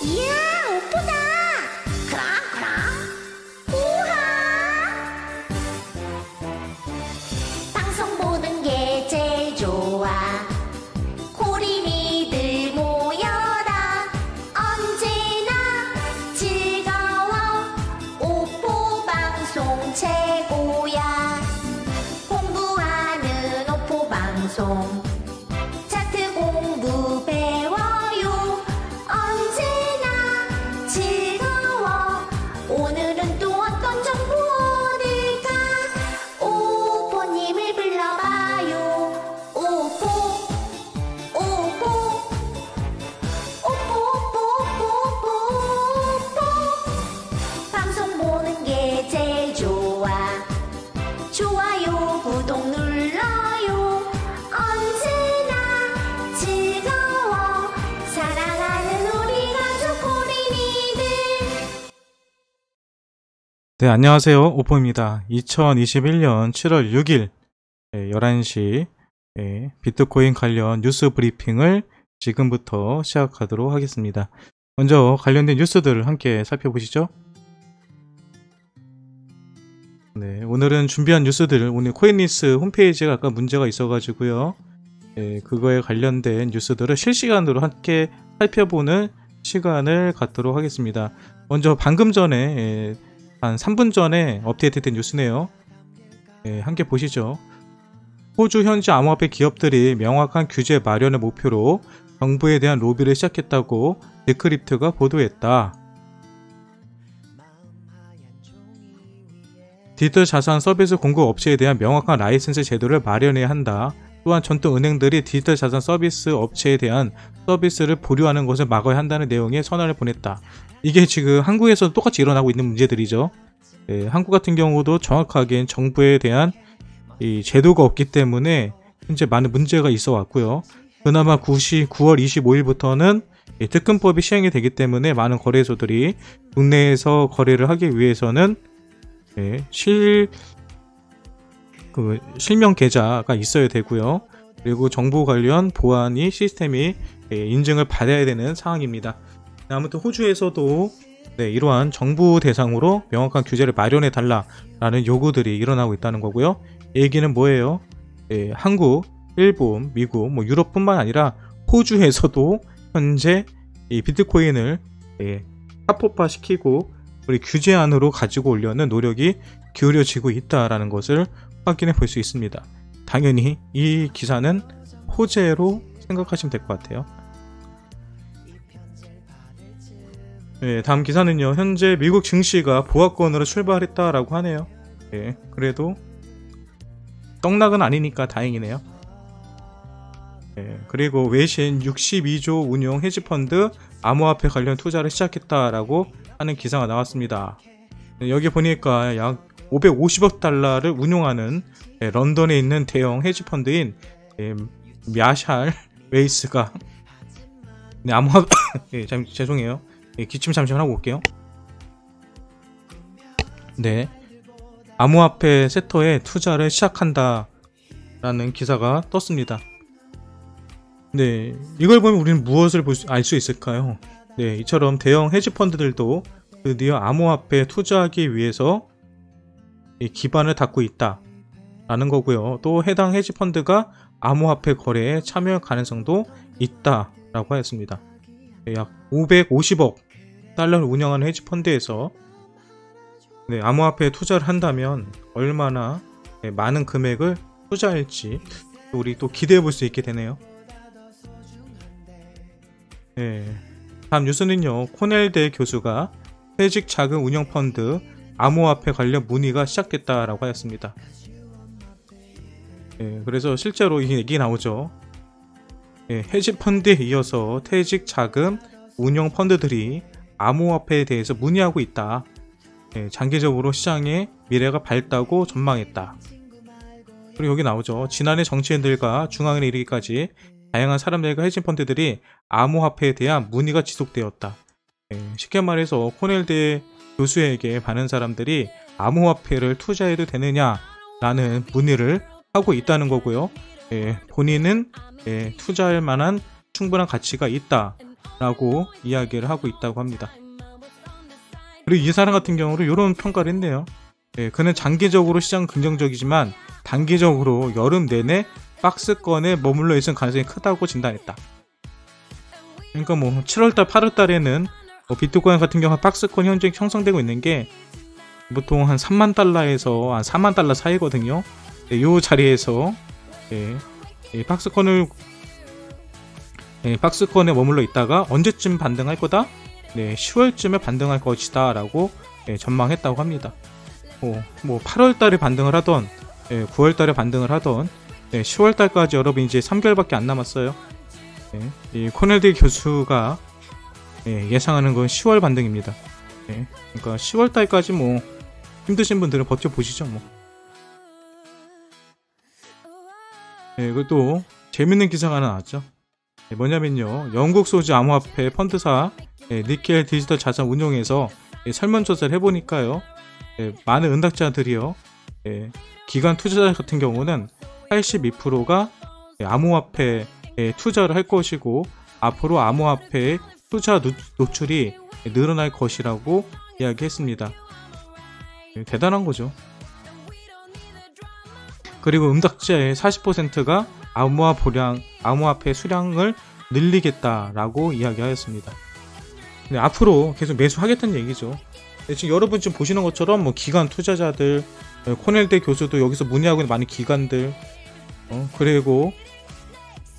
이야, 오쁘다. 그럼. 우와. 방송 보는 게 제일 좋아. 코린이들 모여라. 언제나 즐거워. 오포 방송 최고야. 공부하는 오포 방송. 차트 공부 배워요. 언제나 즐거워. 오늘은 또 어떤 정보들까? 오포님을 불러봐요. 오포 방송 보는 게 제일 좋아. 좋아요 구독 눌러요. 언제나 즐거워. 사랑하는 우리 가족 코린이들. 네, 안녕하세요. 오포입니다. 2021년 7월 6일 11시 비트코인 관련 뉴스 브리핑을 지금부터 시작하도록 하겠습니다. 먼저 관련된 뉴스들을 함께 살펴보시죠. 네, 오늘은 준비한 뉴스들, 오늘 코인리스 홈페이지가 약간 문제가 있어가지고요. 그거에 관련된 뉴스들을 실시간으로 함께 살펴보는 시간을 갖도록 하겠습니다. 먼저 방금 전에 한 3분 전에 업데이트된 뉴스네요. 함께 보시죠. 호주 현지 암호화폐 기업들이 명확한 규제 마련을 목표로 정부에 대한 로비를 시작했다고 데크립트가 보도했다. 디지털 자산 서비스 공급 업체에 대한 명확한 라이센스 제도를 마련해야 한다. 또한 전통 은행들이 디지털 자산 서비스 업체에 대한 서비스를 보류하는 것을 막아야 한다는 내용의 선언을 보냈다. 이게 지금 한국에서 똑같이 일어나고 있는 문제들이죠. 한국 같은 경우도 정확하게 정부에 대한 이 제도가 없기 때문에 현재 많은 문제가 있어 왔고요. 그나마 9월 25일부터는 특근법이 시행이 되기 때문에 많은 거래소들이 국내에서 거래를 하기 위해서는 실명 계좌가 있어야 되고요. 그리고 정보 관련 보안이 시스템이 인증을 받아야 되는 상황입니다. 아무튼 호주에서도 이러한 정부 대상으로 명확한 규제를 마련해 달라라는 요구들이 일어나고 있다는 거고요. 얘기는 뭐예요? 한국, 일본, 미국, 유럽뿐만 아니라 호주에서도 현재 이 비트코인을 합법화 시키고 우리 규제안으로 가지고 오려는 노력이 기울여지고 있다라는 것을 확인해 볼 수 있습니다. 당연히 이 기사는 호재로 생각하시면 될 것 같아요. 다음 기사는요. 현재 미국 증시가 보합권으로 출발했다라고 하네요. 그래도 떡락은 아니니까 다행이네요. 그리고 외신 62조 운용 헤지펀드 암호화폐 관련 투자를 시작했다라고 하는 기사가 나왔습니다. 여기 보니까 약 550억 달러를 운용하는 런던에 있는 대형 헤지펀드인 мя샬 웨이스가 죄송해요. 기침 잠시만 하고 올게요. 암호화폐 섹터에 투자를 시작한다 라는 기사가 떴습니다. 이걸 보면 우리는 무엇을 알 수 있을까요? 이처럼 대형 헤지펀드들도 드디어 암호화폐에 투자하기 위해서 기반을 닦고 있다 라는 거고요. 또 해당 헤지펀드가 암호화폐 거래에 참여할 가능성도 있다 라고 하였습니다. 약 550억 달러를 운영하는 헤지펀드에서 암호화폐에 투자를 한다면 얼마나 많은 금액을 투자할지 우리 또 기대해 볼 수 있게 되네요. 다음 뉴스는요. 코넬대 교수가 퇴직 자금 운용 펀드 암호화폐 관련 문의가 시작됐다라고 하였습니다. 그래서 실제로 이 얘기 나오죠. 헤지펀드에 이어서 퇴직 자금 운용 펀드들이 암호화폐에 대해서 문의하고 있다. 장기적으로 시장의 미래가 밝다고 전망했다. 그리고 여기 나오죠. 지난해 정치인들과 중앙은행에 이르기까지 다양한 사람들과 헤지펀드들이 암호화폐에 대한 문의가 지속되었다. 쉽게 말해서 코넬대 교수에게 많은 사람들이 암호화폐를 투자해도 되느냐라는 문의를 하고 있다는 거고요. 본인은 투자할 만한 충분한 가치가 있다 라고 이야기를 하고 있다고 합니다. 그리고 이 사람 같은 경우는 이런 평가를 했네요. 그는 장기적으로 시장은 긍정적이지만 단기적으로 여름 내내 박스권에 머물러 있을 가능성이 크다고 진단했다. 그러니까 뭐 7월달 8월달에는 비트코인 같은 경우 박스권 현재 형성되고 있는 게 보통 한 3만 달러에서 한 4만 달러 사이거든요. 이 자리에서 박스권에 머물러 있다가 언제쯤 반등할 거다? 10월쯤에 반등할 것이다 라고 전망했다고 합니다. 뭐 8월달에 반등을 하던 9월달에 반등을 하던 10월달까지 여러분 이제 3개월밖에 안 남았어요. 이 코넬 교수가 예상하는 건 10월 반등입니다. 그러니까 10월달까지 뭐 힘드신 분들은 버텨보시죠 뭐. 그리고 또 재밌는 기사가 하나 나왔죠. 뭐냐면요, 영국 소재 암호화폐 펀드사 니켈 디지털 자산 운용에서 설문조사를 해보니까요, 많은 은탁자들이요, 기관 투자자 같은 경우는 82%가 암호화폐에 투자를 할 것이고 앞으로 암호화폐의 투자 노출이 늘어날 것이라고 이야기했습니다. 대단한 거죠. 그리고 은탁자의 40%가 암호화폐 수량을 늘리겠다라고 이야기하였습니다. 근데 앞으로 계속 매수하겠다는 얘기죠. 지금 여러분 지금 보시는 것처럼 뭐 기관 투자자들, 코넬대 교수도 여기서 문의하고 있는 많은 기관들, 그리고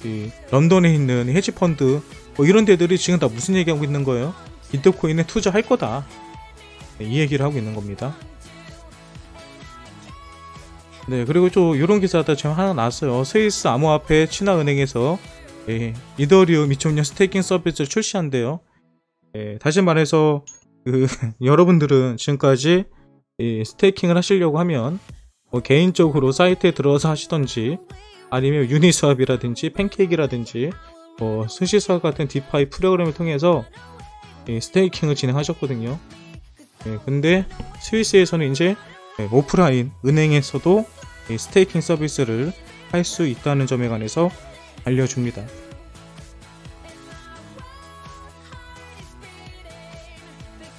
이 런던에 있는 헤지펀드 이런 데들이 지금 다 무슨 얘기하고 있는 거예요? 비트코인에 투자할 거다. 이 얘기를 하고 있는 겁니다. 그리고 또 이런 기사가 지금 하나 나왔어요. 스위스 암호화폐 친화은행에서 이더리움 2000년 스테이킹 서비스를 출시한대요. 다시 말해서 여러분들은 지금까지 스테이킹을 하시려고 하면 개인적으로 사이트에 들어가서 하시던지 아니면 유니스왑이라든지 팬케이크라든지 스시스왑 같은 디파이 프로그램을 통해서 스테이킹을 진행하셨거든요. 근데 스위스에서는 이제 오프라인 은행에서도 스테이킹 서비스를 할 수 있다는 점에 관해서 알려줍니다.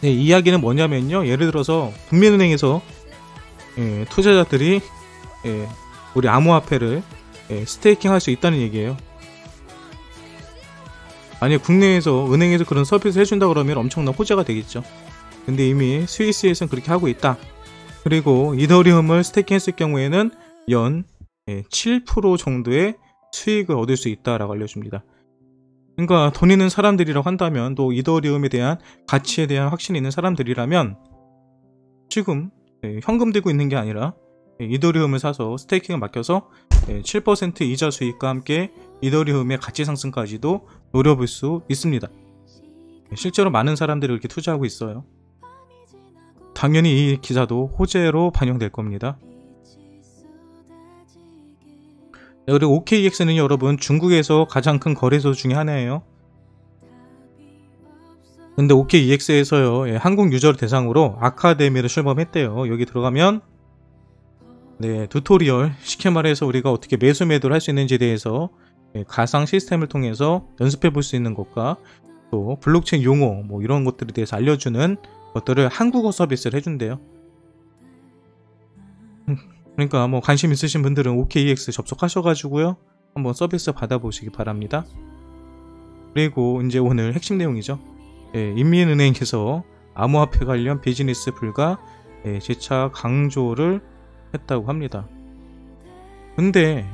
이 이야기는 뭐냐면요, 예를 들어서 국민은행에서 투자자들이 우리 암호화폐를 스테이킹 할 수 있다는 얘기예요. 만약 국내에서 은행에서 그런 서비스 해준다 그러면 엄청난 호재가 되겠죠. 근데 이미 스위스에서는 그렇게 하고 있다. 그리고 이더리움을 스테이킹했을 경우에는 연 7% 정도의 수익을 얻을 수 있다라고 알려줍니다. 그러니까 돈 있는 사람들이라고 한다면, 또 이더리움에 대한 가치에 대한 확신이 있는 사람들이라면 지금 현금 들고 있는 게 아니라 이더리움을 사서 스테이킹을 맡겨서 7% 이자 수익과 함께 이더리움의 가치 상승까지도 노려볼 수 있습니다. 실제로 많은 사람들이 이렇게 투자하고 있어요. 당연히 이 기사도 호재로 반영될 겁니다. 그리고 OKEX는 여러분 중국에서 가장 큰 거래소 중에 하나예요. 근데 OKEX에서요, 한국 유저를 대상으로 아카데미를 출범했대요. 여기 들어가면 튜토리얼, 쉽게 말해서 우리가 어떻게 매수 매도를 할 수 있는지에 대해서 가상 시스템을 통해서 연습해 볼 수 있는 것과 또 블록체인 용어 뭐 이런 것들에 대해서 알려주는 것들을 한국어 서비스를 해준대요. 그러니까 뭐 관심 있으신 분들은 OKEX 접속하셔가지고요, 한번 서비스 받아보시기 바랍니다. 그리고 이제 오늘 핵심 내용이죠. 인민은행에서 암호화폐 관련 비즈니스 불가 재차 강조를 했다고 합니다. 근데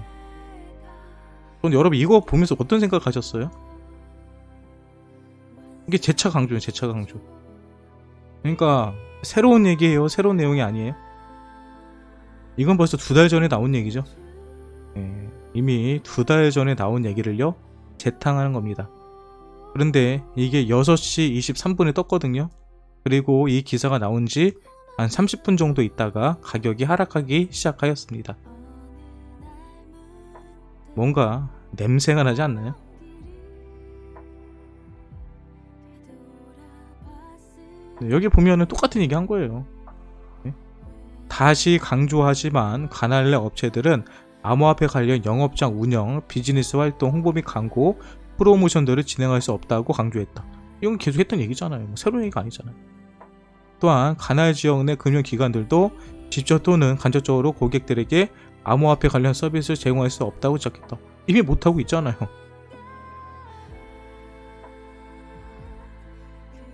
여러분 이거 보면서 어떤 생각 하셨어요? 이게 재차 강조예요, 재차 강조. 그러니까 새로운 얘기예요, 새로운 내용이 아니에요. 이건 벌써 2달 전에 나온 얘기죠. 이미 2달 전에 나온 얘기를요, 재탕하는 겁니다. 그런데 이게 6시 23분에 떴거든요. 그리고 이 기사가 나온 지 한 30분 정도 있다가 가격이 하락하기 시작하였습니다. 뭔가 냄새가 나지 않나요? 여기 보면은 똑같은 얘기 한 거예요. 다시 강조하지만 관할내 업체들은 암호화폐 관련 영업장 운영, 비즈니스 활동, 홍보 및 광고, 프로모션들을 진행할 수 없다고 강조했다. 이건 계속 했던 얘기잖아요. 뭐 새로운 얘기가 아니잖아요. 또한 가날 지역 내 금융기관들도 직접 또는 간접적으로 고객들에게 암호화폐 관련 서비스를 제공할 수 없다고 지적했다. 이미 못하고 있잖아요.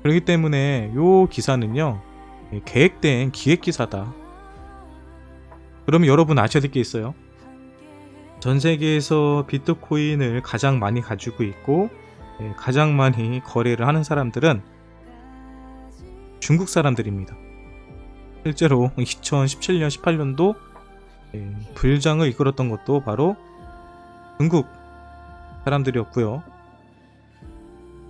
그렇기 때문에 이 기사는요, 계획된 기획기사다. 그러면 여러분 아셔야 될 게 있어요. 전 세계에서 비트코인을 가장 많이 가지고 있고 가장 많이 거래를 하는 사람들은 중국 사람들입니다. 실제로 2017년, 18년도 불장을 이끌었던 것도 바로 중국 사람들이었고요.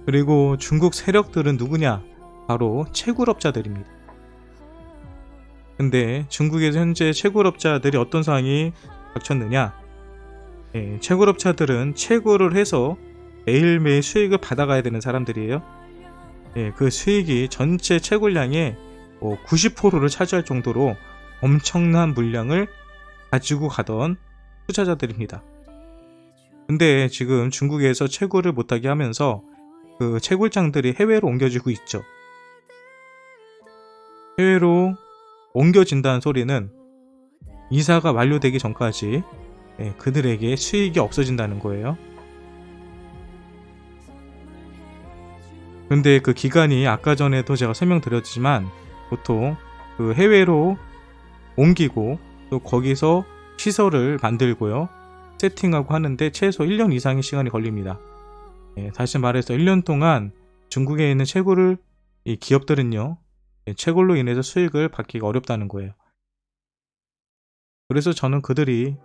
그리고 중국 세력들은 누구냐? 바로 채굴업자들입니다. 근데 중국에서 현재 채굴업자들이 어떤 상황이 닥쳤느냐? 채굴업자들은 채굴을 해서 매일매일 수익을 받아가야 되는 사람들이에요. 그 수익이 전체 채굴량의 90%를 차지할 정도로 엄청난 물량을 가지고 가던 투자자들입니다. 근데 지금 중국에서 채굴을 못하게 하면서 그 채굴장들이 해외로 옮겨지고 있죠. 해외로 옮겨진다는 소리는 이사가 완료되기 전까지 그들에게 수익이 없어진다는 거예요. 근데 그 기간이 아까 전에도 제가 설명드렸지만 보통 그 해외로 옮기고 또 거기서 시설을 만들고요, 세팅하고 하는데 최소 1년 이상의 시간이 걸립니다. 다시 말해서 1년 동안 중국에 있는 채굴을 이 기업들은요, 채굴로 인해서 수익을 받기가 어렵다는 거예요. 그래서 저는 그들이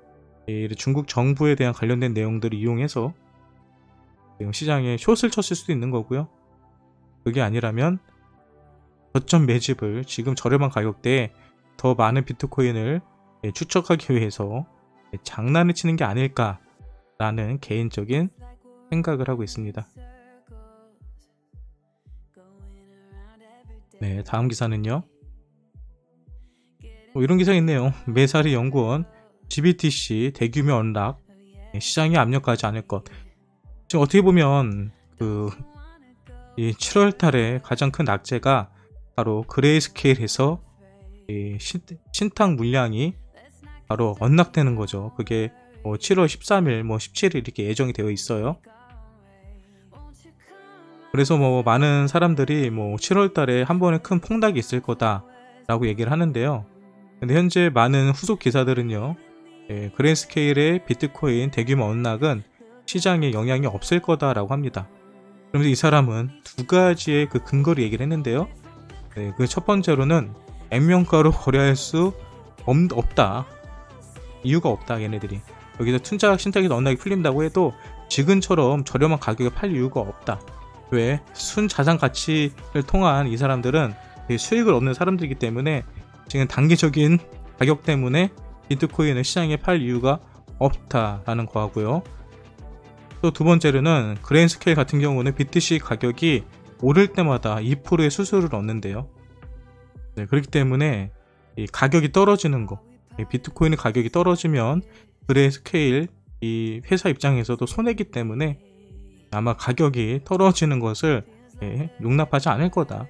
중국 정부에 대한 관련된 내용들을 이용해서 시장에 숏을 쳤을 수도 있는 거고요. 그게 아니라면 저점 매집을 지금 저렴한 가격대에 더 많은 비트코인을 추적하기 위해서 장난을 치는 게 아닐까라는 개인적인 생각을 하고 있습니다. 네, 다음 기사는요. 이런 기사 있네요. 메사리 연구원 GBTC 대규모 언락, 시장에 압력하지 않을 것. 지금 어떻게 보면 이 7월 달에 가장 큰 낙제가 바로 그레이스케일에서 신탁 물량이 바로 언락되는 거죠. 그게 7월 13일, 17일 이렇게 예정이 되어 있어요. 그래서 많은 사람들이 7월 달에 한 번에 큰 폭락이 있을 거다라고 얘기를 하는데요. 근데 현재 많은 후속 기사들은요, 그레이스케일의 비트코인 대규모 언락은 시장에 영향이 없을 거다라고 합니다. 그러면서 이 사람은 두 가지의 그 근거를 얘기를 했는데요. 그 첫 번째로는 액면가로 거래할 수 없다. 이유가 없다, 얘네들이. 여기서 투자 신탁이 언락이 풀린다고 해도 지금처럼 저렴한 가격에 팔 이유가 없다. 왜? 순 자산 가치를 통한 이 사람들은 수익을 얻는 사람들이기 때문에 지금 단기적인 가격 때문에 비트코인을 시장에 팔 이유가 없다라는 거하고요. 또 두 번째로는 그레이스케일 같은 경우는 BTC 가격이 오를 때마다 2%의 수수료를 얻는데요. 그렇기 때문에 이 가격이 떨어지는 거, 비트코인의 가격이 떨어지면 그레이스케일 이 회사 입장에서도 손해기 때문에 아마 가격이 떨어지는 것을 용납하지 않을 거다,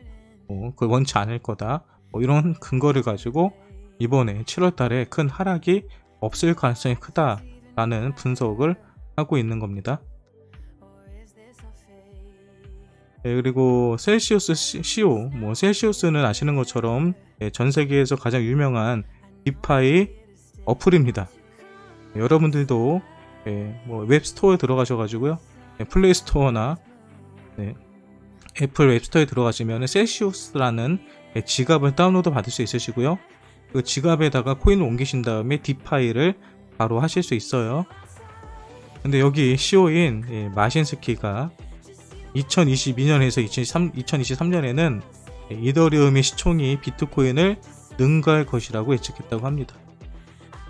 그걸 원치 않을 거다, 이런 근거를 가지고 이번에 7월 달에 큰 하락이 없을 가능성이 크다라는 분석을 하고 있는 겁니다. 그리고 셀시우스 CO, 셀시우스는 아시는 것처럼 전 세계에서 가장 유명한 디파이 어플입니다. 여러분들도 웹스토어에 들어가셔가지고요, 플레이스토어나 애플 웹스토어에 들어가시면 셀시우스라는 지갑을 다운로드 받을 수 있으시고요, 그 지갑에다가 코인을 옮기신 다음에 디파이를 바로 하실 수 있어요. 근데 여기 CEO인 마신스키가 2022년에서 2023년에는 이더리움의 시총이 비트코인을 능가할 것이라고 예측했다고 합니다.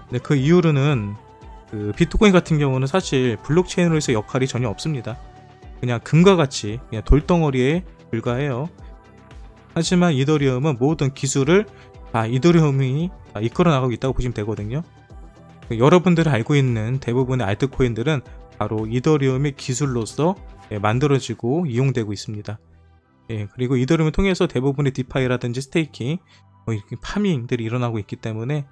근데 그 이유로는 비트코인 같은 경우는 사실 블록체인으로서의 역할이 전혀 없습니다. 그냥 금과 같이 그냥 돌덩어리에 불과해요. 하지만 이더리움은 모든 기술을 다 이더리움이 이끌어 나가고 있다고 보시면 되거든요. 여러분들이 알고 있는 대부분의 알트코인들은 바로 이더리움의 기술로서 만들어지고 이용되고 있습니다. 그리고 이더리움을 통해서 대부분의 디파이라든지 스테이킹, 이렇게 파밍들이 일어나고 있기 때문에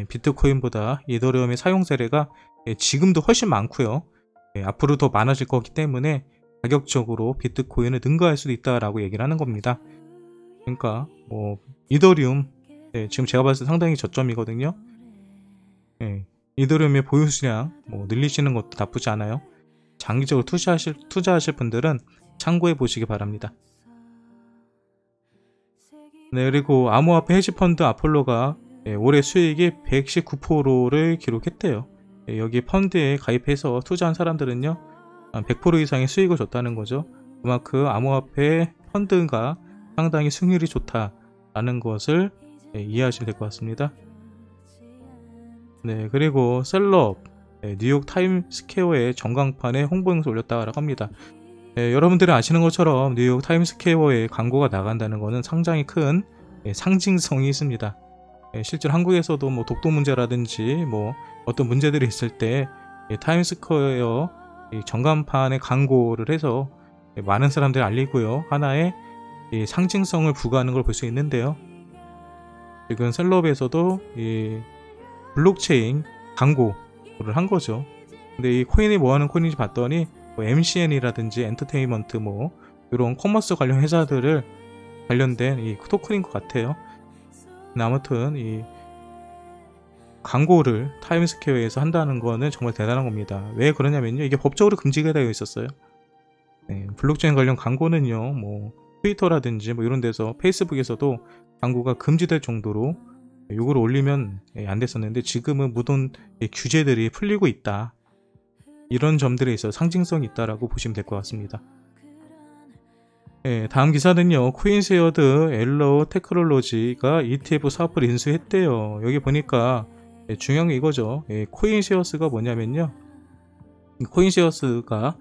비트코인보다 이더리움의 사용 사례가 지금도 훨씬 많고요. 앞으로 더 많아질 거기 때문에 가격적으로 비트코인을 능가할 수도 있다라고 얘기를 하는 겁니다. 그러니까 뭐 이더리움 지금 제가 봤을 때 상당히 저점이거든요. 이더리움의 보유 수량 늘리시는 것도 나쁘지 않아요. 장기적으로 투자하실 분들은 참고해 보시기 바랍니다. 그리고 암호화폐 헤지펀드 아폴로가 올해 수익이 119%를 기록했대요. 여기 펀드에 가입해서 투자한 사람들은요 100% 이상의 수익을 줬다는 거죠. 그만큼 암호화폐 펀드가 상당히 승률이 좋다라는 것을 이해하시면 될 것 같습니다. 그리고 셀럽 뉴욕 타임스퀘어의 전광판에 홍보 영상을 올렸다고 합니다. 여러분들이 아시는 것처럼 뉴욕 타임스퀘어에 광고가 나간다는 것은 상당히 큰 상징성이 있습니다. 실제로 한국에서도 독도 문제라든지 어떤 문제들이 있을 때 타임스퀘어 전광판에 광고를 해서 많은 사람들이 알리고요. 하나의 상징성을 부과하는 걸 볼 수 있는데요. 지금 셀럽에서도 블록체인 광고를 한 거죠. 근데 이 코인이 뭐하는 코인인지 봤더니 MCN이라든지 엔터테인먼트 이런 커머스 관련 회사들을 관련된 이 토큰인 것 같아요. 아무튼 이 광고를 타임스퀘어에서 한다는 거는 정말 대단한 겁니다. 왜 그러냐면요, 이게 법적으로 금지가 되어 있었어요. 블록체인 관련 광고는요 트위터라든지 이런 데서 페이스북에서도 광고가 금지될 정도로 요거를 올리면 안 됐었는데 지금은 모든 규제들이 풀리고 있다. 이런 점들에 있어 상징성이 있다라고 보시면 될 것 같습니다. 다음 기사는요, 코인쉐어드 엘로우 테크놀로지가 ETF 사업을 인수했대요. 여기 보니까 중요한 게 이거죠. 코인쉐어스가 뭐냐면요, 코인쉐어스가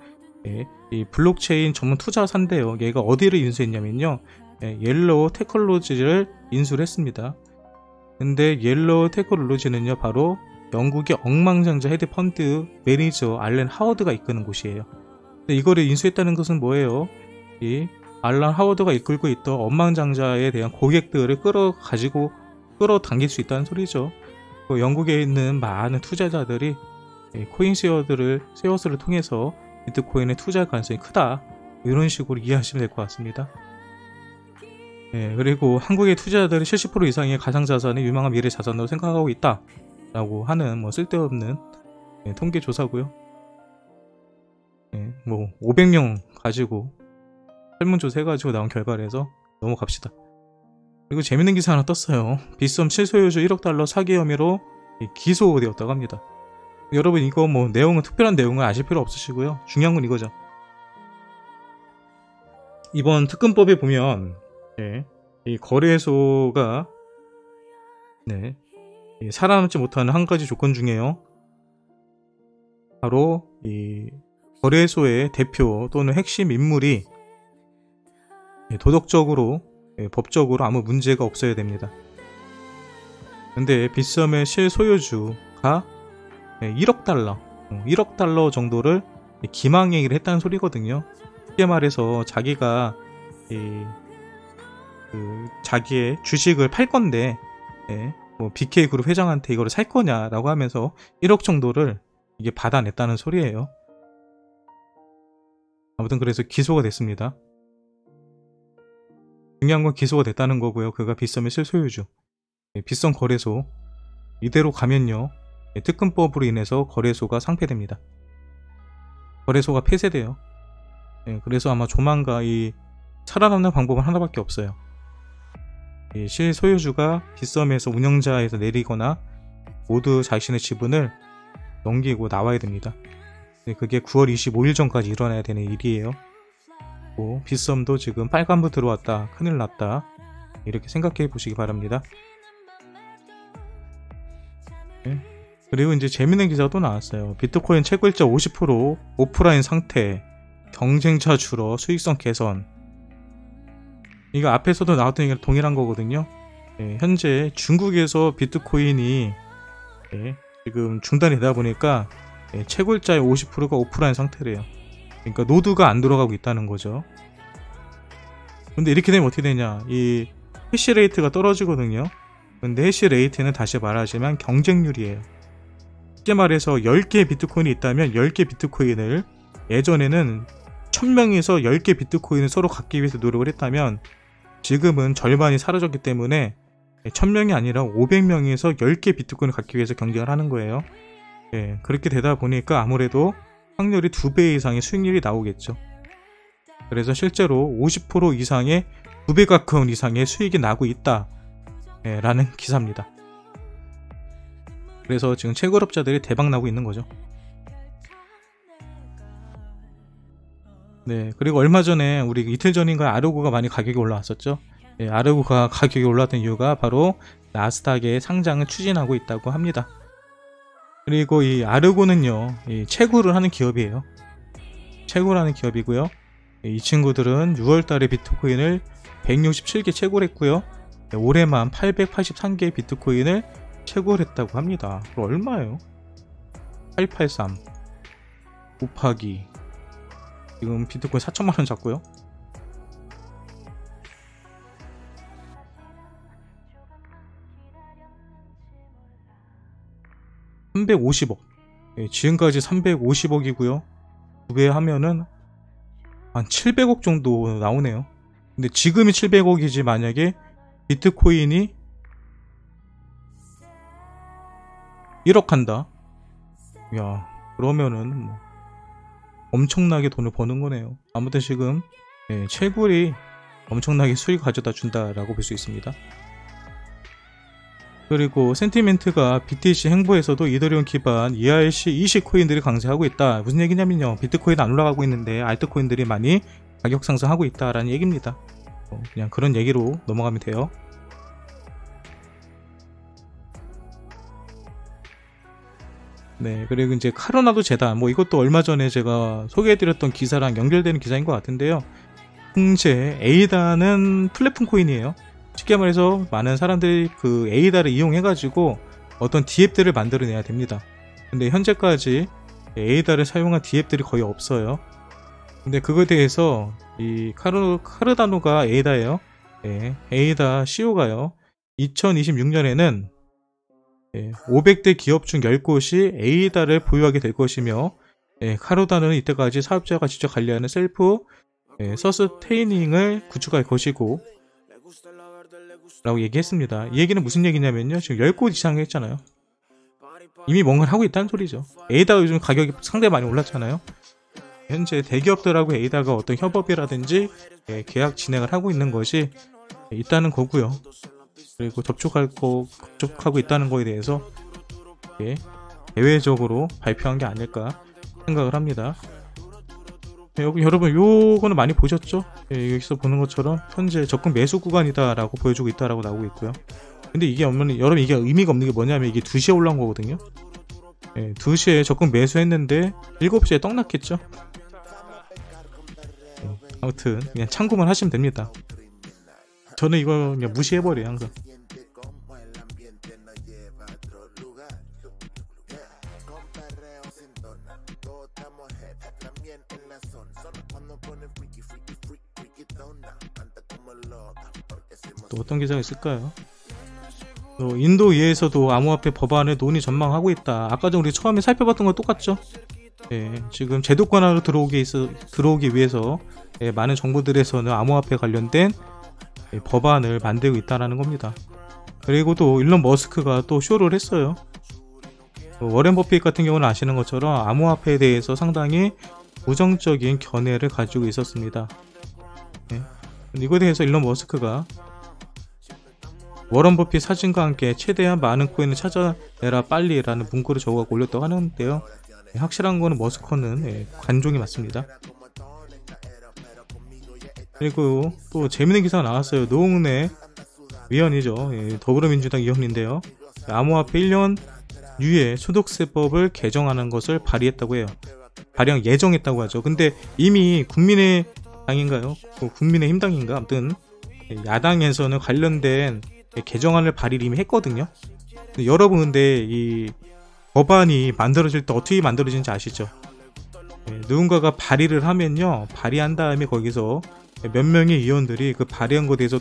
이 블록체인 전문 투자사인데요. 얘가 어디를 인수했냐면요, 옐로우 테크놀로지를 인수를 했습니다. 근데 옐로우 테크놀로지는요 바로 영국의 억만장자 헤드펀드 매니저 알렌 하워드가 이끄는 곳이에요. 근데 이거를 인수했다는 것은 뭐예요? 이 알렌 하워드가 이끌고 있던 억만장자에 대한 고객들을 끌어당길 수 있다는 소리죠. 영국에 있는 많은 투자자들이 코인쉐어스를 통해서 비트코인에 투자할 가능성이 크다, 이런 식으로 이해하시면 될 것 같습니다. 그리고 한국의 투자자들이 70% 이상의 가상자산을 유망한 미래 자산으로 생각하고 있다 라고 하는 쓸데없는 통계 조사고요. 500명 가지고 설문조사 해가지고 나온 결과라서 넘어갑시다. 그리고 재밌는 기사 하나 떴어요. 빗썸 실소유주 1억 달러 사기 혐의로 기소되었다고 합니다. 여러분 이거 내용은 특별한 내용은 아실 필요 없으시고요. 중요한 건 이거죠. 이번 특검법에 보면 이 거래소가 살아남지 못하는 한 가지 조건 중에요, 바로 이 거래소의 대표 또는 핵심 인물이 도덕적으로 법적으로 아무 문제가 없어야 됩니다. 근데 빗썸의 실소유주가 1억 달러 정도를 기망행위를 했다는 소리거든요. 쉽게 말해서 자기가 자기의 주식을 팔 건데 BK그룹 회장한테 이거를 살 거냐라고 하면서 1억 정도를 이게 받아냈다는 소리예요. 아무튼 그래서 기소가 됐습니다. 중요한 건 기소가 됐다는 거고요. 그가 빗썸의 실소유주, 빗썸 거래소 이대로 가면요, 특검법으로 인해서 거래소가 상폐됩니다. 거래소가 폐쇄돼요. 그래서 아마 조만간 이 살아남는 방법은 하나밖에 없어요. 이 실소유주가 빗썸에서 운영자에서 내리거나 모두 자신의 지분을 넘기고 나와야 됩니다. 그게 9월 25일 전까지 일어나야 되는 일이에요. 빗썸도 지금 빨간불 들어왔다, 큰일 났다, 이렇게 생각해 보시기 바랍니다. 그리고 이제 재밌는 기사가 또 나왔어요. 비트코인 채굴자 50% 오프라인 상태, 경쟁자 줄어, 수익성 개선. 이거 앞에서도 나왔던 얘기랑 동일한 거거든요. 현재 중국에서 비트코인이 지금 중단이 되다 보니까 채굴자의 50%가 오프라인 상태래요. 그러니까 노드가 안 돌아가고 있다는 거죠. 근데 이렇게 되면 어떻게 되냐, 이 해시레이트가 떨어지거든요. 근데 해시레이트는 다시 말하지만 경쟁률이에요. 쉽게 말해서 10개의 비트코인이 있다면 10개 비트코인을, 예전에는 1000명에서 10개 비트코인을 서로 갖기 위해서 노력을 했다면 지금은 절반이 사라졌기 때문에 1000명이 아니라 500명에서 10개 비트코인을 갖기 위해서 경쟁을 하는 거예요. 그렇게 되다 보니까 아무래도 확률이 2배 이상의 수익률이 나오겠죠. 그래서 실제로 50% 이상의 2배 가까운 이상의 수익이 나고 있다 라는 기사입니다. 그래서 지금 채굴업자들이 대박 나고 있는 거죠. 네, 그리고 얼마 전에 우리 이틀 전인가 아르고가 많이 가격이 올라왔었죠. 아르고가 가격이 올랐던 이유가 바로 나스닥의 상장을 추진하고 있다고 합니다. 그리고 이 아르고는요, 이 채굴을 하는 기업이에요. 채굴하는 기업이고요. 이 친구들은 6월달에 비트코인을 167개 채굴했고요. 올해만 883개 비트코인을 채굴했다고 합니다. 그럼 얼마예요? 883 곱하기, 지금 비트코인 4천만원 잡고요. $350억. 지금까지 350억이고요. 2배 하면은 한 700억 정도 나오네요. 근데 지금이 700억이지 만약에 비트코인이 1억 한다. 야, 그러면은 뭐 엄청나게 돈을 버는 거네요. 아무튼 지금 채굴이 엄청나게 수익 가져다 준다라고 볼 수 있습니다. 그리고 센티멘트가 BTC 행보에서도 이더리움 기반 ERC20 코인들이 강세하고 있다. 무슨 얘기냐면요, 비트코인 안 올라가고 있는데 알트코인들이 많이 가격 상승하고 있다라는 얘기입니다. 그냥 그런 얘기로 넘어가면 돼요. 네, 그리고 이제 카로나도 재단, 뭐 이것도 얼마 전에 제가 소개해드렸던 기사랑 연결되는 기사인 것 같은데요. 현재 에이다는 플랫폼 코인이에요. 쉽게 말해서 많은 사람들이 그 에이다를 이용해가지고 어떤 DApp들을 만들어내야 됩니다. 근데 현재까지 에이다를 사용한 DApp들이 거의 없어요. 근데 그거에 대해서 이 카르다노가 에이다예요. 에이다 CEO가요, 2026년에는 500대 기업 중 10곳이 에이다를 보유하게 될 것이며, 카르다노는 이때까지 사업자가 직접 관리하는 셀프 서스테이닝을 구축할 것이고 라고 얘기했습니다. 이 얘기는 무슨 얘기냐면요, 지금 10곳 이상 했잖아요. 이미 뭔가를 하고 있다는 소리죠. 에이다가 요즘 가격이 상당히 많이 올랐잖아요. 현재 대기업들하고 에이다가 어떤 협업이라든지 계약 진행을 하고 있는 것이 있다는 거고요. 그리고 접촉하고 있다는 거에 대해서 대외적으로 발표한 게 아닐까 생각을 합니다. 여러분 요거는 많이 보셨죠? 여기서 보는 것처럼 현재 적금 매수 구간이다 라고 보여주고 있다 라고 나오고 있고요. 근데 이게 여러분 이게 의미가 없는 게 뭐냐면 이게 2시에 올라온 거거든요. 2시에 적금 매수했는데 7시에 떡 났겠죠. 아무튼 그냥 참고만 하시면 됩니다. 저는 이거 그냥 무시해버려요 항상. 또 어떤 기사가 있을까요? 또 인도 의회에서도 암호화폐 법안을 논의 전망하고 있다. 아까 전 우리 처음에 살펴봤던 거 똑같죠? 지금 제도권으로 들어오기 위해서 많은 정부들에서는 암호화폐 관련된 법안을 만들고 있다는 겁니다. 그리고 또 일론 머스크가 또 쇼를 했어요. 워렌 버핏 같은 경우는 아시는 것처럼 암호화폐에 대해서 상당히 부정적인 견해를 가지고 있었습니다. 이거에 대해서 일론 머스크가 워런 버핏 사진과 함께 최대한 많은 코인을 찾아내라 빨리 라는 문구를 적어서 올렸다고 하는데요. 확실한 거는 머스크는 관종이 맞습니다. 그리고 또 재밌는 기사가 나왔어요. 노웅래 위원이죠. 더불어민주당 의원인데요. 암호화폐 1년 유예 소득세법을 개정하는 것을 발의했다고 해요. 발의한 예정했다고 하죠. 근데 이미 국민의당인가요? 국민의힘당인가? 아무튼 야당에서는 관련된 개정안을 발의를 이미 했거든요. 여러분 근데 이 법안이 만들어질 때 어떻게 만들어지는지 아시죠? 누군가가 발의를 하면요, 발의한 다음에 거기서 몇 명의 의원들이 그 발의한 것에 대해서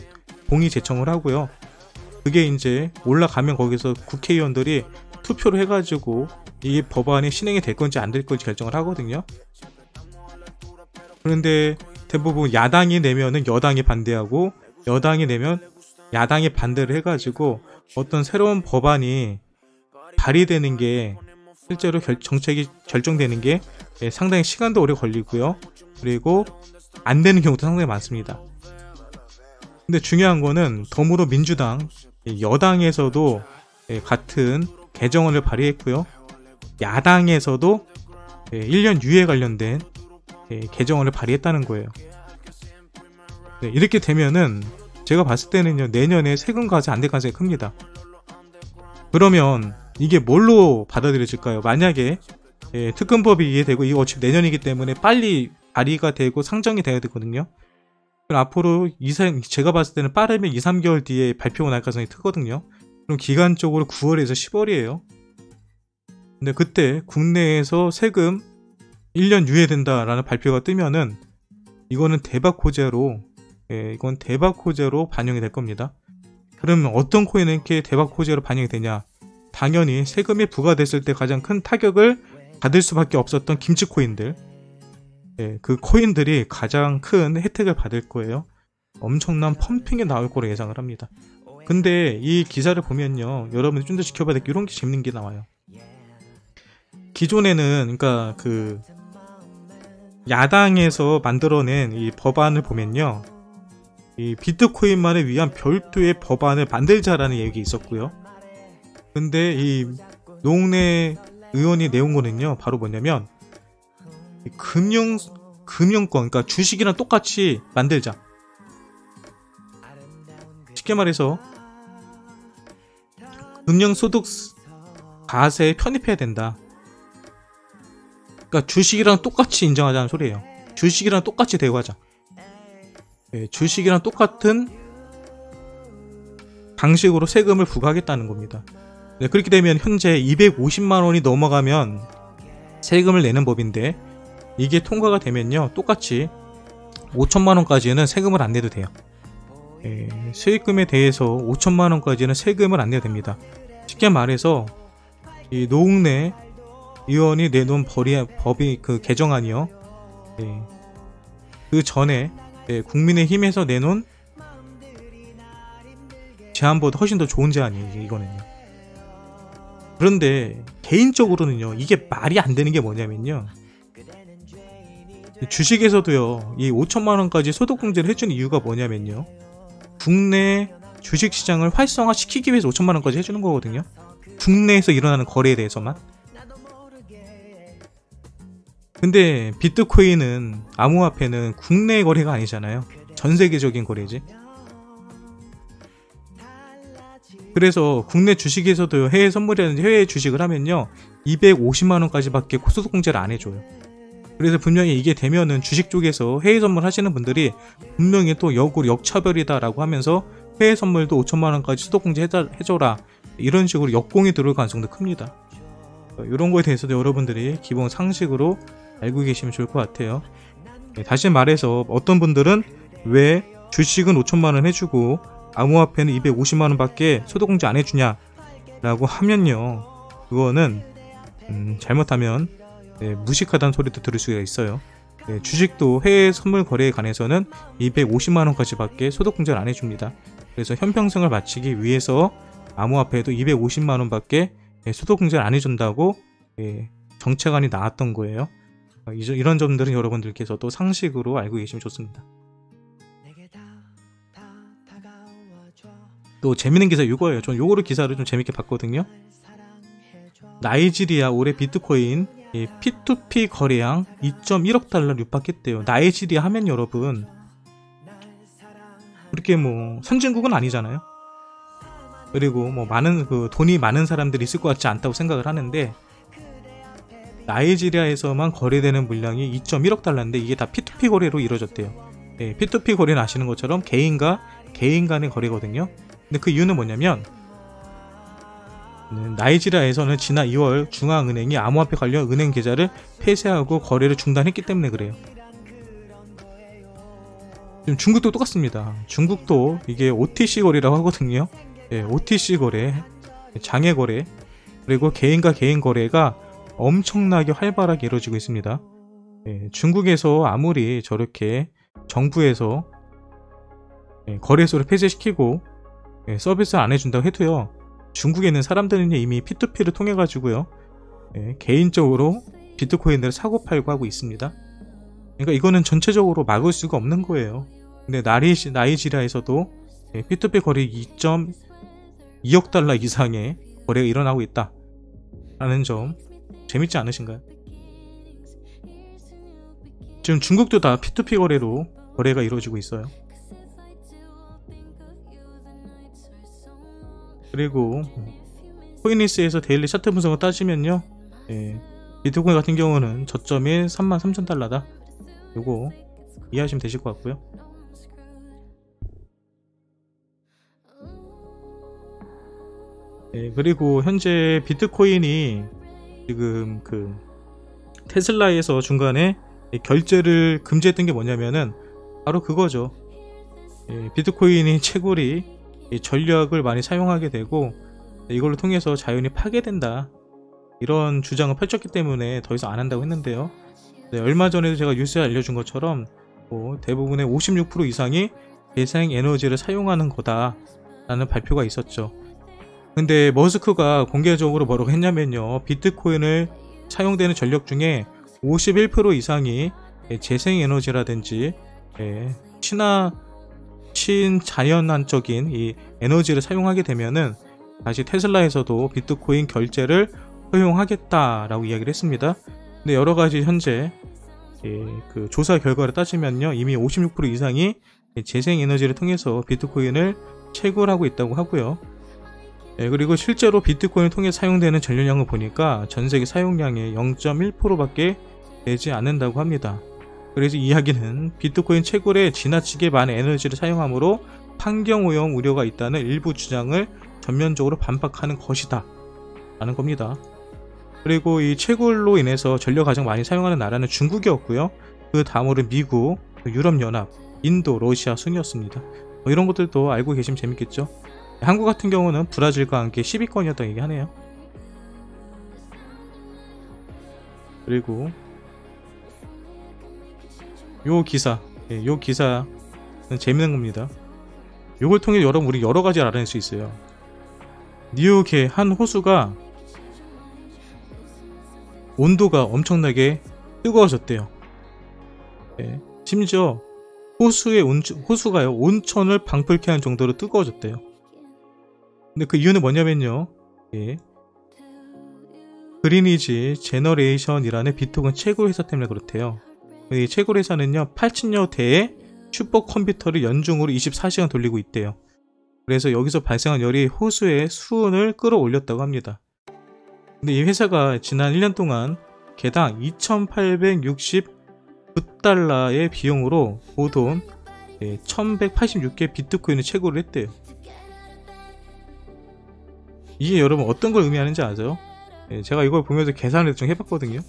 동의 제청을 하고요. 그게 이제 올라가면 거기서 국회의원들이 투표를 해가지고 이 법안이 실행이 될 건지 안 될 건지 결정을 하거든요. 그런데 대부분 야당이 내면은 여당이 반대하고, 여당이 내면 야당이 반대를 해가지고 어떤 새로운 법안이 발의되는 게, 실제로 정책이 결정되는 게 상당히 시간도 오래 걸리고요. 그리고 안 되는 경우도 상당히 많습니다. 근데 중요한 거는 더불어민주당 여당에서도 같은 개정안을 발의했고요. 야당에서도 1년 유예 관련된 개정안을 발의했다는 거예요. 이렇게 되면은 제가 봤을 때는요, 내년에 세금 과세 안 될 가능성이 큽니다. 그러면 이게 뭘로 받아들여질까요? 만약에 특검법이 이해되고, 이거 어차피 내년이기 때문에 빨리 발의가 되고 상정이 돼야 되거든요. 그럼 앞으로 제가 봤을 때는 빠르면 2-3개월 뒤에 발표가 날 가능성이 크거든요. 그럼 기간적으로 9월에서 10월이에요. 근데 그때 국내에서 세금 1년 유예된다라는 발표가 뜨면은 이거는 대박 호재로, 이건 대박 호재로 반영이 될 겁니다. 그러면 어떤 코인은 이렇게 대박 호재로 반영이 되냐? 당연히 세금이 부과됐을 때 가장 큰 타격을 받을 수밖에 없었던 김치 코인들, 그 코인들이 가장 큰 혜택을 받을 거예요. 엄청난 펌핑이 나올 거로 예상을 합니다. 근데 이 기사를 보면요, 여러분이 좀 더 지켜봐야 될 게 이런 게 재밌는 게 나와요. 기존에는, 그러니까 그 야당에서 만들어낸 이 법안을 보면요, 이 비트코인만을 위한 별도의 법안을 만들자라는 얘기 있었고요. 근데 이 노웅래 의원이 내온 거는요, 바로 뭐냐면 금융권, 그러니까 주식이랑 똑같이 만들자. 쉽게 말해서 금융소득 과세에 편입해야 된다. 그러니까 주식이랑 똑같이 인정하자는 소리예요. 주식이랑 똑같이 대우하자. 주식이랑 똑같은 방식으로 세금을 부과하겠다는 겁니다. 그렇게 되면 현재 250만원이 넘어가면 세금을 내는 법인데, 이게 통과가 되면요, 똑같이 5천만원까지는 세금을 안 내도 돼요. 수익금에 대해서 5천만원까지는 세금을 안 내도 됩니다. 쉽게 말해서 이 노웅래 의원이 내놓은 법이 그 개정안이요, 그 전에 국민의힘에서 내놓은 제안보다 훨씬 더 좋은 제안이에요, 이거는요. 그런데 개인적으로는요, 이게 말이 안 되는 게 뭐냐면요, 주식에서도요, 이 5천만원까지 소득공제를 해주는 이유가 뭐냐면요, 국내 주식시장을 활성화시키기 위해서 5천만원까지 해주는 거거든요. 국내에서 일어나는 거래에 대해서만. 근데 비트코인은, 암호화폐는 국내 거래가 아니잖아요. 전세계적인 거래지. 그래서 국내 주식에서도 해외 선물이라든지 해외 주식을 하면요, 250만원까지 밖에 소득공제를 안 해줘요. 그래서 분명히 이게 되면은 주식 쪽에서 해외 선물 하시는 분들이 분명히 또 역으로 역차별이다 라고 하면서 해외 선물도 5천만원까지 소득공제 해줘라, 이런 식으로 역공이 들어올 가능성도 큽니다. 이런 거에 대해서도 여러분들이 기본 상식으로 알고 계시면 좋을 것 같아요. 다시 말해서 어떤 분들은 왜 주식은 5천만원 해주고 암호화폐는 250만원 밖에 소득공제 안 해주냐 라고 하면요, 그거는 잘못하면 무식하다는 소리도 들을 수가 있어요. 주식도 해외 선물 거래에 관해서는 250만원까지 밖에 소득공제를 안 해줍니다. 그래서 형평성을 맞추기 위해서 암호화폐도 250만원 밖에 소득공제를 안 해준다고 정책안이 나왔던 거예요. 이런 점들은 여러분들께서도 상식으로 알고 계시면 좋습니다. 또 재밌는 기사 이거예요. 전 요거를 기사를 좀 재밌게 봤거든요. 나이지리아 올해 비트코인 P2P 거래량 2.1억 달러를 육박했대요. 나이지리아 하면 여러분, 그렇게 뭐 선진국은 아니잖아요. 그리고 뭐 많은 돈이 많은 사람들이 있을 것 같지 않다고 생각을 하는데, 나이지리아에서만 거래되는 물량이 2.1억 달러인데 이게 다 P2P 거래로 이루어졌대요. P2P 거래는 아시는 것처럼 개인과 개인 간의 거래거든요. 근데 그 이유는 뭐냐면, 나이지리아에서는 지난 2월 중앙은행이 암호화폐 관련 은행 계좌를 폐쇄하고 거래를 중단했기 때문에 그래요. 지금 중국도 똑같습니다. 중국도 이게 OTC 거래라고 하거든요. OTC 거래, 장외 거래, 그리고 개인과 개인 거래가 엄청나게 활발하게 이루어지고 있습니다. 중국에서 아무리 저렇게 정부에서 거래소를 폐쇄시키고 서비스 안 해준다고 해도요, 중국에 있는 사람들은 이미 P2P를 통해 가지고요, 개인적으로 비트코인을 사고 팔고 하고 있습니다. 그러니까 이거는 전체적으로 막을 수가 없는 거예요. 근데 나이지리아에서도 P2P 거래 2.2억 달러 이상의 거래가 일어나고 있다 라는 점 재밌지 않으신가요? 지금 중국도 다 P2P 거래로 거래가 이루어지고 있어요. 그리고 코인리스에서 데일리 차트 분석을 따지면요, 비트코인 같은 경우는 저점이 33,000달러다. 요거 이해하시면 되실 것 같고요. 그리고 현재 비트코인이 지금 그 테슬라에서 중간에 결제를 금지했던 게 뭐냐면은 바로 그거죠. 비트코인이 채굴이 전력을 많이 사용하게 되고 이걸로 통해서 자연이 파괴된다, 이런 주장을 펼쳤기 때문에 더 이상 안 한다고 했는데요. 얼마 전에도 제가 뉴스에 알려준 것처럼 대부분의 56% 이상이 재생에너지를 사용하는 거다 라는 발표가 있었죠. 근데 머스크가 공개적으로 뭐라고 했냐면요, 비트코인을 사용되는 전력 중에 51% 이상이 재생에너지라든지 친자연환적인 이 에너지를 사용하게 되면은 다시 테슬라에서도 비트코인 결제를 허용하겠다라고 이야기를 했습니다. 근데 여러가지 현재 그 조사 결과를 따지면요, 이미 56% 이상이 재생에너지를 통해서 비트코인을 채굴하고 있다고 하고요. 그리고 실제로 비트코인을 통해 사용되는 전력량을 보니까 전세계 사용량의 0.1%밖에 되지 않는다고 합니다. 그래서 이 이야기는 비트코인 채굴에 지나치게 많은 에너지를 사용하므로 환경오염 우려가 있다는 일부 주장을 전면적으로 반박하는 것이다 라는 겁니다. 그리고 이 채굴로 인해서 전력 가장 많이 사용하는 나라는 중국이었고요. 그 다음으로 미국, 유럽연합, 인도, 러시아 순이었습니다. 이런 것들도 알고 계시면 재밌겠죠. 한국 같은 경우는 브라질과 함께 10위권이었다고 얘기하네요. 그리고 요 기사는 재밌는 겁니다. 요걸 통해 여러분 우리 여러 가지를 알아낼 수 있어요. 뉴욕의 한 호수가 온도가 엄청나게 뜨거워졌대요. 심지어 호수가요, 온천을 방불케 하는 정도로 뜨거워졌대요. 근데 그 이유는 뭐냐면요, 그리니지 제너레이션이라는 비트코인 채굴 회사 때문에 그렇대요. 이 채굴 회사는요, 8,000여 대의 슈퍼컴퓨터를 연중으로 24시간 돌리고 있대요. 그래서 여기서 발생한 열이 호수의 수온을 끌어올렸다고 합니다. 근데 이 회사가 지난 1년 동안 개당 2,869달러의 비용으로 모돈 1,186개 비트코인을 채굴을 했대요. 이게 여러분 어떤 걸 의미하는지 아세요? 제가 이걸 보면서 계산을 좀 해봤거든요.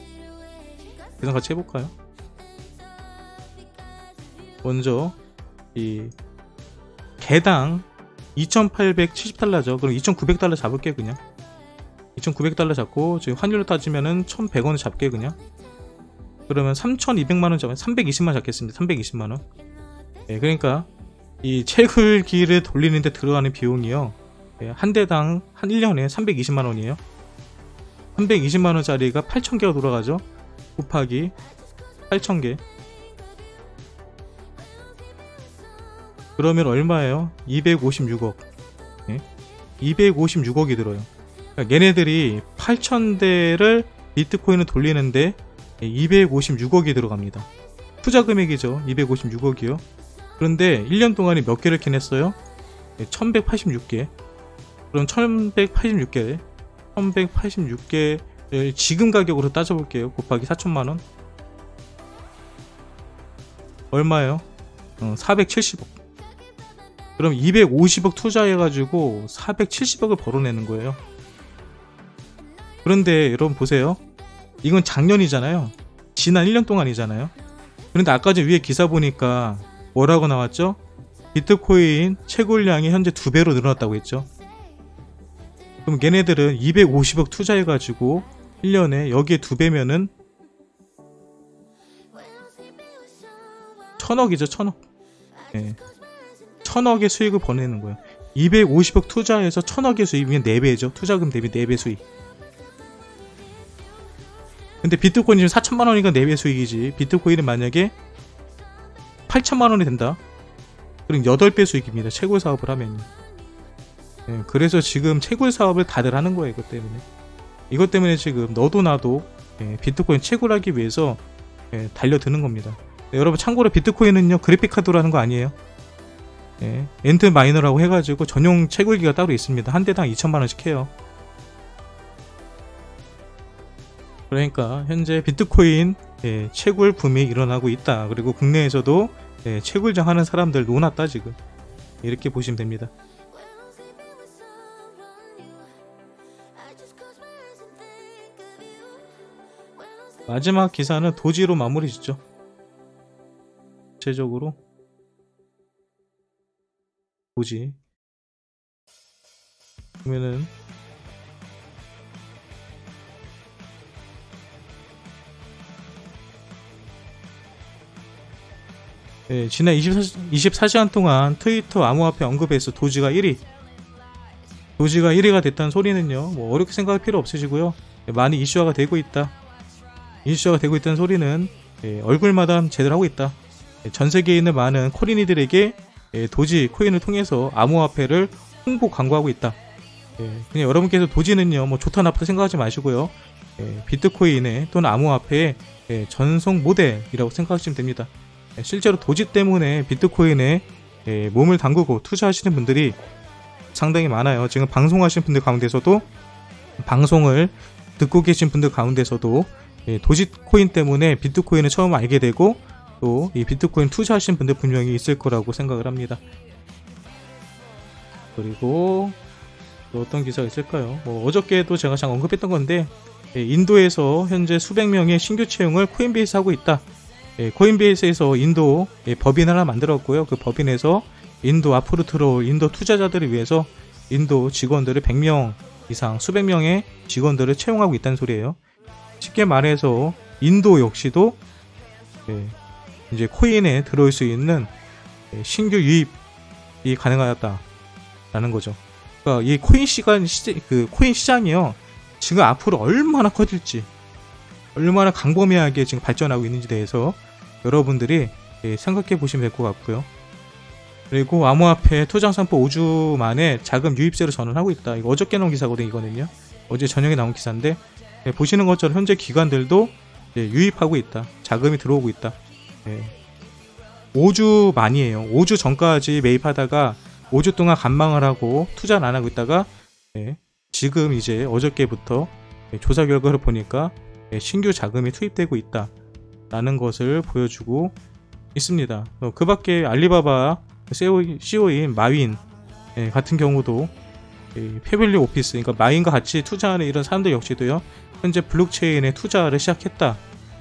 계산 같이 해볼까요? 먼저 이 개당 2,870달러죠. 그럼 2,900달러 잡을게요. 그냥 2,900달러 잡고 지금 환율로 따지면은 1,100원을 잡게 그냥. 그러면 3,200만원 잡으면 320만원 잡겠습니다. 320만원. 그러니까 이 채굴기를 돌리는데 들어가는 비용이요, 한 대당 한 1년에 320만원이에요 320만원짜리가 8,000개가 돌아가죠. 곱하기 8,000개. 그러면 얼마예요? 256억. 256억이 들어요. 그러니까 얘네들이 8,000대를 비트코인을 돌리는데 256억이 들어갑니다. 투자 금액이죠. 256억이요. 그런데 1년 동안에 몇 개를 캐냈어요? 1186개. 그럼 1186개를 지금 가격으로 따져볼게요. 곱하기 4천만원. 얼마예요? 470억. 그럼 250억 투자해가지고 470억을 벌어내는 거예요. 그런데 여러분 보세요. 이건 작년이잖아요. 지난 1년 동안이잖아요. 그런데 아까 전 위에 기사 보니까 뭐라고 나왔죠? 비트코인 채굴량이 현재 2배로 늘어났다고 했죠. 그럼 걔네들은 250억 투자해가지고 1년에 여기에 2배면은 1000억이죠. 1000억. 네. 1000억의 수익을 벌내는 거예요. 250억 투자해서 1000억의 수익이면 4배죠. 투자금 대비 4배 수익. 근데 비트코인이 지금 4천만원이니까 4배 수익이지. 비트코인은 만약에 8천만원이 된다. 그럼 8배 수익입니다. 채굴 사업을 하면. 네, 그래서 지금 채굴 사업을 다들 하는 거예요. 이것 때문에. 이것 때문에 지금 너도 나도 비트코인 채굴하기 위해서 달려드는 겁니다. 네, 여러분 참고로 비트코인은요 그래픽카드로 하는 거 아니에요. 엔트 마이너라고 해가지고 전용 채굴기가 따로 있습니다. 한 대당 2천만원씩 해요. 그러니까 현재 비트코인 채굴 붐이 일어나고 있다. 그리고 국내에서도 채굴장 하는 사람들 놓았다 지금. 이렇게 보시면 됩니다. 마지막 기사는 도지로 마무리 짓죠. 전체적으로 도지 보면은 지난 24시간 동안 트위터 암호화폐 언급에서 도지가 1위. 도지가 1위가 됐다는 소리는요, 뭐 어렵게 생각할 필요 없으시고요. 많이 이슈화가 되고 있다. 이슈화가 되고 있다는 소리는 얼굴마담 제대로 하고 있다. 전 세계에 있는 많은 코린이들에게 도지 코인을 통해서 암호화폐를 홍보 광고하고 있다. 그냥 여러분께서 도지는요, 뭐 좋다 나쁘다 생각하지 마시고요. 비트코인의 또는 암호화폐의 전송 모델이라고 생각하시면 됩니다. 실제로 도지 때문에 비트코인에 몸을 담그고 투자하시는 분들이 상당히 많아요. 지금 방송하시는 분들 가운데서도, 방송을 듣고 계신 분들 가운데서도 도지코인 때문에 비트코인을 처음 알게 되고 또 이 비트코인 투자하시는 분들 분명히 있을 거라고 생각을 합니다. 그리고 또 어떤 기사가 있을까요? 뭐 어저께도 제가 잠깐 언급했던 건데, 인도에서 현재 수백 명의 신규 채용을 코인베이스 하고 있다. 코인베이스에서 인도 법인 하나 만들었고요. 그 법인에서 인도 앞으로 들어올 인도 투자자들을 위해서 인도 직원들을 100명 이상 수백 명의 직원들을 채용하고 있다는 소리예요. 쉽게 말해서 인도 역시도 이제 코인에 들어올 수 있는 신규 유입이 가능하였다라는 거죠. 그러니까 이 코인 시장이요, 지금 앞으로 얼마나 커질지, 얼마나 광범위하게 지금 발전하고 있는지 대해서 여러분들이 생각해 보시면 될 것 같고요. 그리고 암호화폐 투자상품 5주 만에 자금 유입세로 전환하고 있다. 이거 어저께 나온 기사거든요. 이거는요, 어제 저녁에 나온 기사인데, 보시는 것처럼 현재 기관들도 유입하고 있다. 자금이 들어오고 있다. 5주 만이에요. 5주 전까지 매입하다가 5주 동안 관망을 하고 투자를 안 하고 있다가 지금 이제 어저께부터 조사 결과를 보니까 신규 자금이 투입되고 있다 라는 것을 보여주고 있습니다. 그 밖에 알리바바 CEO인 마윈 같은 경우도 패밀리 오피스, 그러니까 마윈과 같이 투자하는 이런 사람들 역시도요, 현재 블록체인에 투자를 시작했다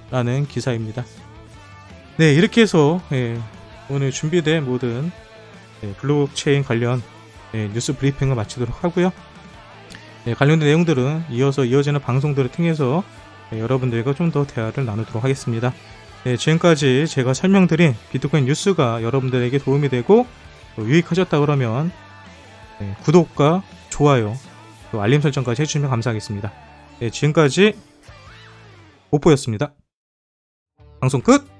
라는 기사입니다. 네, 이렇게 해서 오늘 준비된 모든 블록체인 관련 뉴스 브리핑을 마치도록 하고요. 관련된 내용들은 이어지는 방송들을 통해서 여러분들과 좀 더 대화를 나누도록 하겠습니다. 지금까지 제가 설명드린 비트코인 뉴스가 여러분들에게 도움이 되고 유익하셨다 그러면 구독과 좋아요, 또 알림 설정까지 해주시면 감사하겠습니다. 지금까지 오뽀였습니다. 방송 끝!